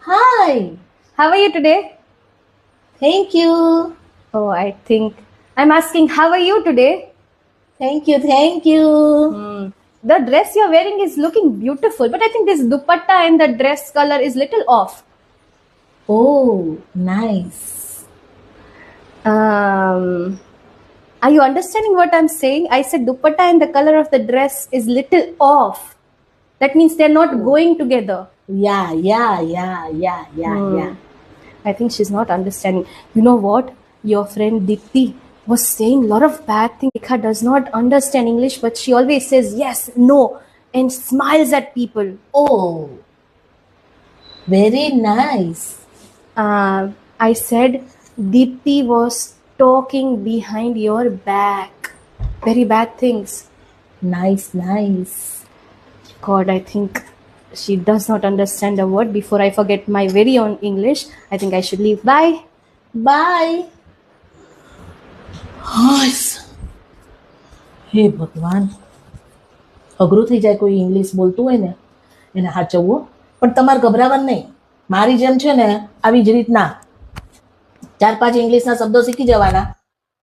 Hi. How are you today? Thank you. Oh, I think I'm asking, how are you today? Thank you. Thank you. The dress you're wearing is looking beautiful, but I think this dupatta and the dress color is little off. Oh, nice. Um, are you understanding what I'm saying? I said dupatta and the color of the dress is little off. That means they're not going together. Yeah. I think she's not understanding. You know what? Your friend Dipti was saying a lot of bad things. Rekha does not understand English, but she always says yes, no, and smiles at people. Oh, very nice. I said Dipti was talking behind your back. Very bad things. Nice. God, I think she does not understand a word. Before I forget my very own English, I think I should leave. Bye. Bye. હે ભગવાન, અઘરું થઈ જાય કોઈ English બોલતું હોય ને એને સાચવવું. પણ તમારે ગભરાવાનું નહીં. મારી જેમ છે ને આવી જ રીતના 4-5 ઇંગ્લિશના શબ્દો શીખી જવાના